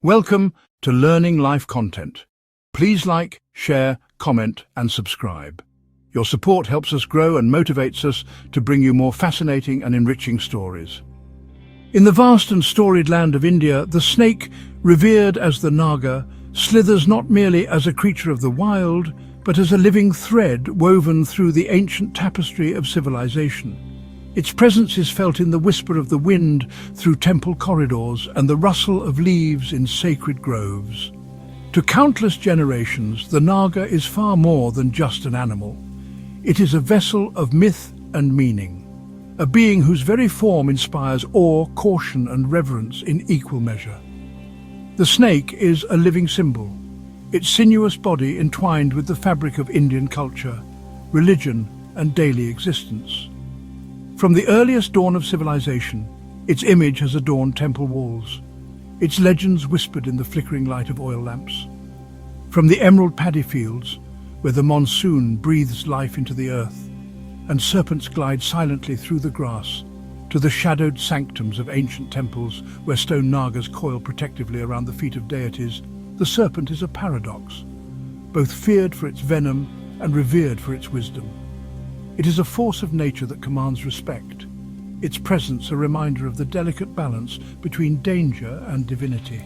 Welcome to Learning Life Content. Please like, share, comment and subscribe. Your support helps us grow and motivates us to bring you more fascinating and enriching stories. In the vast and storied land of India, the snake, revered as the Naga, slithers not merely as a creature of the wild, but as a living thread woven through the ancient tapestry of civilization. Its presence is felt in the whisper of the wind through temple corridors and the rustle of leaves in sacred groves. To countless generations, the Naga is far more than just an animal. It is a vessel of myth and meaning, a being whose very form inspires awe, caution and reverence in equal measure. The snake is a living symbol, its sinuous body entwined with the fabric of Indian culture, religion and daily existence. From the earliest dawn of civilization, its image has adorned temple walls, its legends whispered in the flickering light of oil lamps. From the emerald paddy fields, where the monsoon breathes life into the earth, and serpents glide silently through the grass, to the shadowed sanctums of ancient temples where stone nagas coil protectively around the feet of deities, the serpent is a paradox, both feared for its venom and revered for its wisdom. It is a force of nature that commands respect, its presence a reminder of the delicate balance between danger and divinity.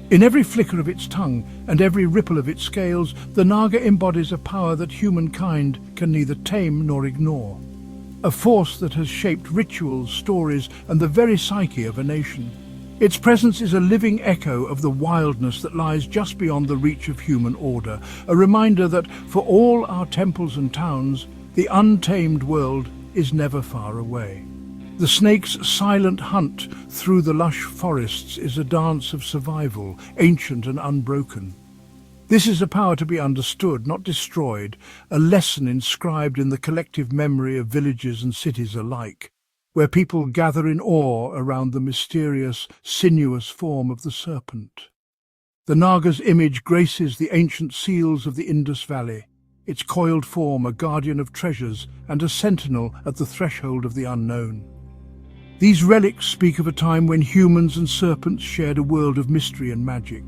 In every flicker of its tongue and every ripple of its scales, the Naga embodies a power that humankind can neither tame nor ignore, a force that has shaped rituals, stories, and the very psyche of a nation. Its presence is a living echo of the wildness that lies just beyond the reach of human order, a reminder that for all our temples and towns, the untamed world is never far away. The snake's silent hunt through the lush forests is a dance of survival, ancient and unbroken. This is a power to be understood, not destroyed, a lesson inscribed in the collective memory of villages and cities alike, where people gather in awe around the mysterious, sinuous form of the serpent. The Naga's image graces the ancient seals of the Indus Valley, its coiled form a guardian of treasures and a sentinel at the threshold of the unknown. These relics speak of a time when humans and serpents shared a world of mystery and magic.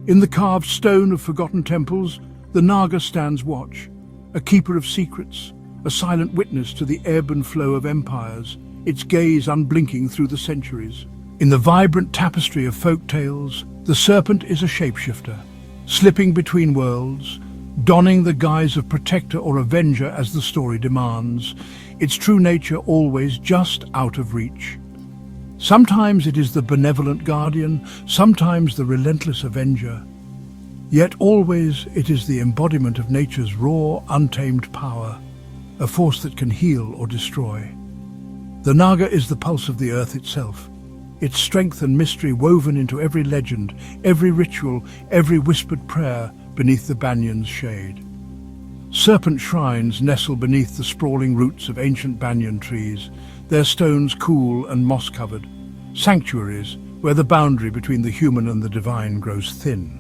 In the carved stone of forgotten temples, the Naga stands watch, a keeper of secrets, a silent witness to the ebb and flow of empires, its gaze unblinking through the centuries. In the vibrant tapestry of folk tales, the serpent is a shapeshifter, slipping between worlds, donning the guise of protector or avenger as the story demands, its true nature always just out of reach. Sometimes it is the benevolent guardian, sometimes the relentless avenger. Yet always it is the embodiment of nature's raw, untamed power, a force that can heal or destroy. The Naga is the pulse of the earth itself, its strength and mystery woven into every legend, every ritual, every whispered prayer beneath the banyan's shade. Serpent shrines nestle beneath the sprawling roots of ancient banyan trees, their stones cool and moss-covered, sanctuaries where the boundary between the human and the divine grows thin.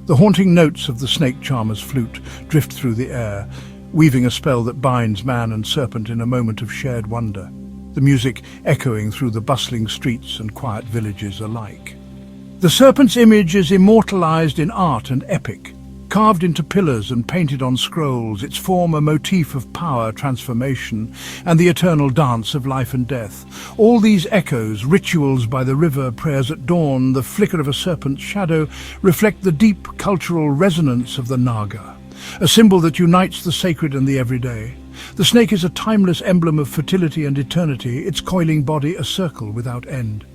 The haunting notes of the snake charmer's flute drift through the air, weaving a spell that binds man and serpent in a moment of shared wonder, the music echoing through the bustling streets and quiet villages alike. The serpent's image is immortalized in art and epic, carved into pillars and painted on scrolls, its form a motif of power, transformation, and the eternal dance of life and death. All these echoes, rituals by the river, prayers at dawn, the flicker of a serpent's shadow, reflect the deep cultural resonance of the Naga, a symbol that unites the sacred and the everyday. The snake is a timeless emblem of fertility and eternity, its coiling body a circle without end.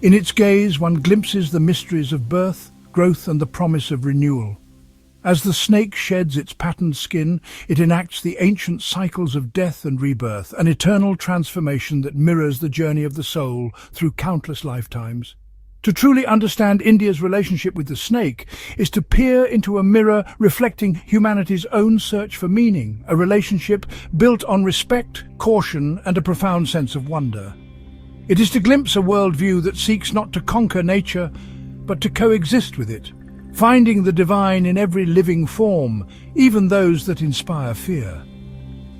In its gaze, one glimpses the mysteries of birth, growth, and the promise of renewal. As the snake sheds its patterned skin, it enacts the ancient cycles of death and rebirth, an eternal transformation that mirrors the journey of the soul through countless lifetimes. To truly understand India's relationship with the snake is to peer into a mirror reflecting humanity's own search for meaning, a relationship built on respect, caution, and a profound sense of wonder. It is to glimpse a worldview that seeks not to conquer nature, but to coexist with it, finding the divine in every living form, even those that inspire fear.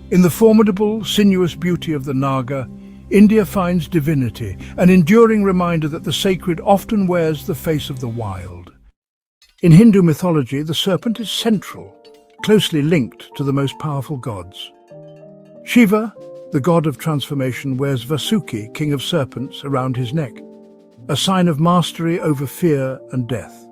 In the formidable, sinuous beauty of the Naga, India finds divinity, an enduring reminder that the sacred often wears the face of the wild. In Hindu mythology, the serpent is central, closely linked to the most powerful gods. Shiva, the god of transformation, wears Vasuki, king of serpents, around his neck, a sign of mastery over fear and death.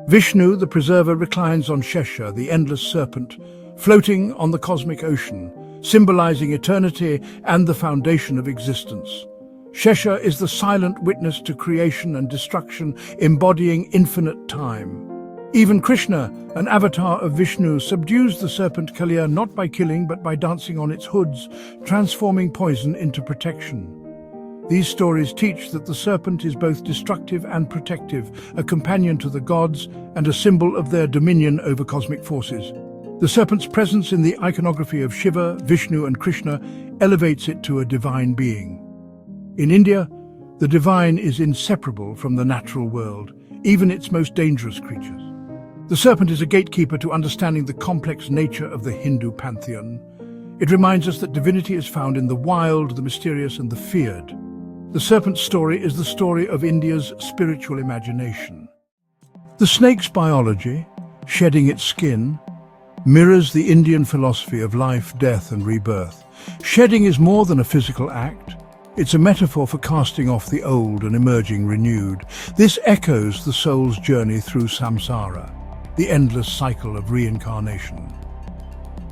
Vishnu, the preserver, reclines on Shesha, the endless serpent, floating on the cosmic ocean, symbolizing eternity and the foundation of existence. Shesha is the silent witness to creation and destruction, embodying infinite time. Even Krishna, an avatar of Vishnu, subdues the serpent Kalia not by killing but by dancing on its hoods, transforming poison into protection. These stories teach that the serpent is both destructive and protective, a companion to the gods and a symbol of their dominion over cosmic forces. The serpent's presence in the iconography of Shiva, Vishnu and Krishna elevates it to a divine being. In India, the divine is inseparable from the natural world, even its most dangerous creatures. The serpent is a gatekeeper to understanding the complex nature of the Hindu pantheon. It reminds us that divinity is found in the wild, the mysterious and the feared. The serpent's story is the story of India's spiritual imagination. The snake's biology, shedding its skin, mirrors the Indian philosophy of life, death and rebirth. Shedding is more than a physical act. It's a metaphor for casting off the old and emerging renewed. This echoes the soul's journey through samsara, the endless cycle of reincarnation.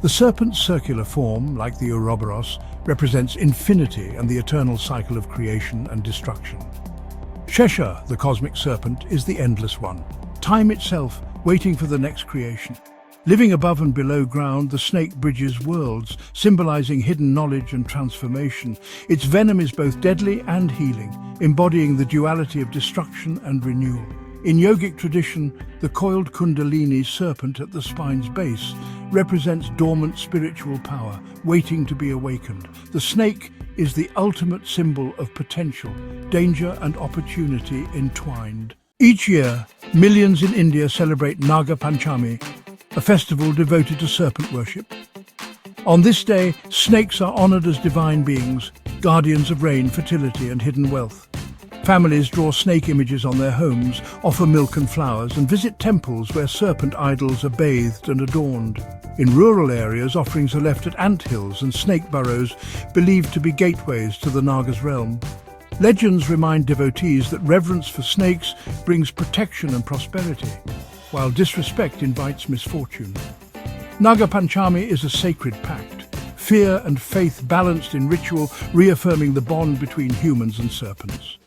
The serpent's circular form, like the Ouroboros, represents infinity and the eternal cycle of creation and destruction. Shesha, the cosmic serpent, is the endless one, time itself waiting for the next creation. Living above and below ground, the snake bridges worlds, symbolizing hidden knowledge and transformation. Its venom is both deadly and healing, embodying the duality of destruction and renewal. In yogic tradition, the coiled Kundalini serpent at the spine's base represents dormant spiritual power, waiting to be awakened. The snake is the ultimate symbol of potential, danger and opportunity entwined. Each year, millions in India celebrate Naga Panchami, a festival devoted to serpent worship. On this day, snakes are honored as divine beings, guardians of rain, fertility and hidden wealth. Families draw snake images on their homes, offer milk and flowers, and visit temples where serpent idols are bathed and adorned. In rural areas, offerings are left at anthills and snake burrows, believed to be gateways to the Naga's realm. Legends remind devotees that reverence for snakes brings protection and prosperity, while disrespect invites misfortune. Naga Panchami is a sacred pact, fear and faith balanced in ritual, reaffirming the bond between humans and serpents.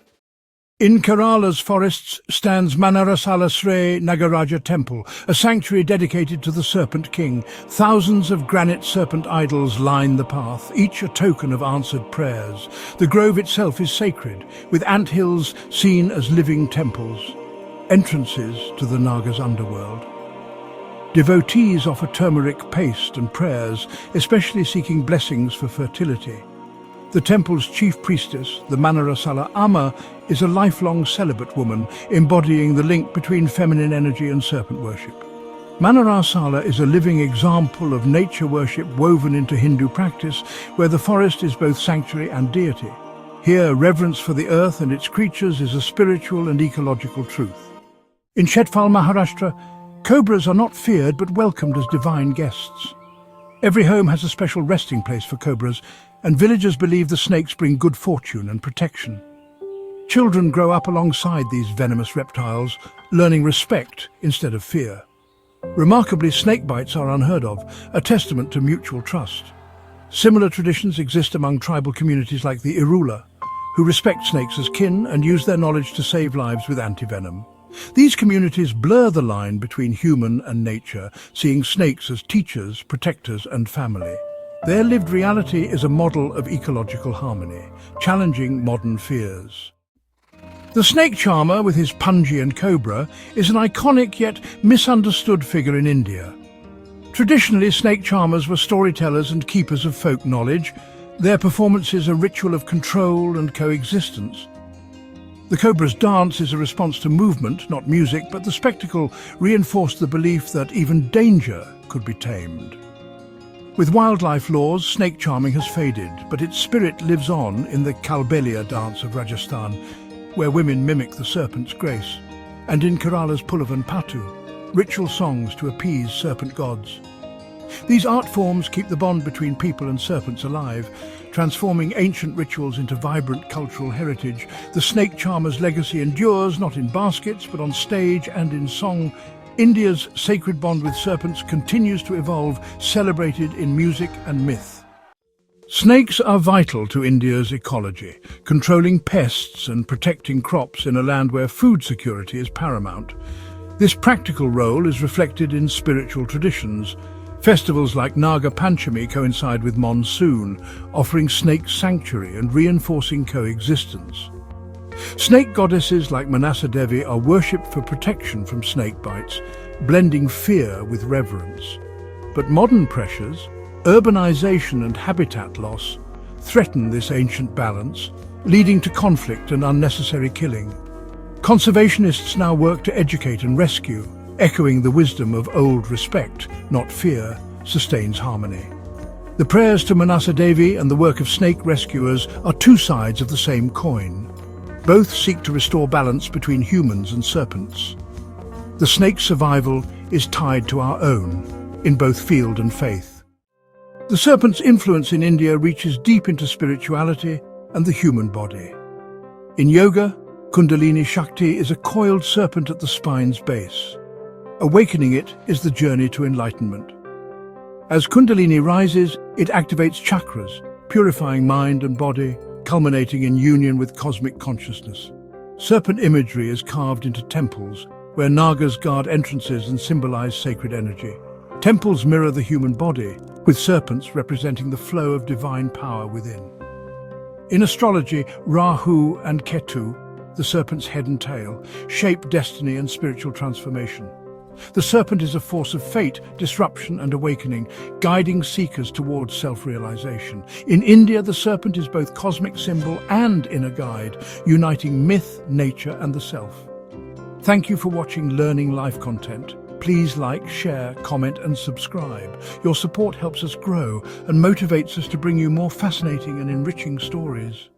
In Kerala's forests stands Mannarasala Sri Nagaraja Temple, a sanctuary dedicated to the Serpent King. Thousands of granite serpent idols line the path, each a token of answered prayers. The grove itself is sacred, with anthills seen as living temples, entrances to the Naga's underworld. Devotees offer turmeric paste and prayers, especially seeking blessings for fertility. The temple's chief priestess, the Mannarasala Amma, is a lifelong celibate woman, embodying the link between feminine energy and serpent worship. Mannarasala is a living example of nature worship woven into Hindu practice, where the forest is both sanctuary and deity. Here, reverence for the earth and its creatures is a spiritual and ecological truth. In Shetfal, Maharashtra, cobras are not feared but welcomed as divine guests. Every home has a special resting place for cobras, and villagers believe the snakes bring good fortune and protection. Children grow up alongside these venomous reptiles, learning respect instead of fear. Remarkably, snake bites are unheard of, a testament to mutual trust. Similar traditions exist among tribal communities like the Irula, who respect snakes as kin and use their knowledge to save lives with antivenom. These communities blur the line between human and nature, seeing snakes as teachers, protectors and family. Their lived reality is a model of ecological harmony, challenging modern fears. The snake charmer, with his punji and cobra, is an iconic yet misunderstood figure in India. Traditionally, snake charmers were storytellers and keepers of folk knowledge, their performances a ritual of control and coexistence. The cobra's dance is a response to movement, not music, but the spectacle reinforced the belief that even danger could be tamed. With wildlife laws, snake charming has faded, but its spirit lives on in the Kalbelia dance of Rajasthan, where women mimic the serpent's grace, and in Kerala's Pulavan Patu, ritual songs to appease serpent gods. These art forms keep the bond between people and serpents alive, transforming ancient rituals into vibrant cultural heritage. The snake charmer's legacy endures not in baskets but on stage and in song. India's sacred bond with serpents continues to evolve, celebrated in music and myth. Snakes are vital to India's ecology, controlling pests and protecting crops in a land where food security is paramount. This practical role is reflected in spiritual traditions. Festivals like Naga Panchami coincide with monsoon, offering snakes sanctuary and reinforcing coexistence. Snake goddesses like Mannarasala Devi are worshipped for protection from snake bites, blending fear with reverence. But modern pressures, urbanization and habitat loss, threaten this ancient balance, leading to conflict and unnecessary killing. Conservationists now work to educate and rescue, echoing the wisdom of old respect, not fear, sustains harmony. The prayers to Mannarasala Devi and the work of snake rescuers are two sides of the same coin. Both seek to restore balance between humans and serpents. The snake's survival is tied to our own, in both field and faith. The serpent's influence in India reaches deep into spirituality and the human body. In yoga, Kundalini Shakti is a coiled serpent at the spine's base. Awakening it is the journey to enlightenment. As Kundalini rises, it activates chakras, purifying mind and body, culminating in union with cosmic consciousness. Serpent imagery is carved into temples, where Nagas guard entrances and symbolize sacred energy. Temples mirror the human body, with serpents representing the flow of divine power within. In astrology, Rahu and Ketu, the serpent's head and tail, shape destiny and spiritual transformation. The serpent is a force of fate, disruption and awakening, guiding seekers towards self-realization. In India, the serpent is both cosmic symbol and inner guide, uniting myth, nature and the self. Thank you for watching Learning Life content. Please like, share, comment and subscribe. Your support helps us grow and motivates us to bring you more fascinating and enriching stories.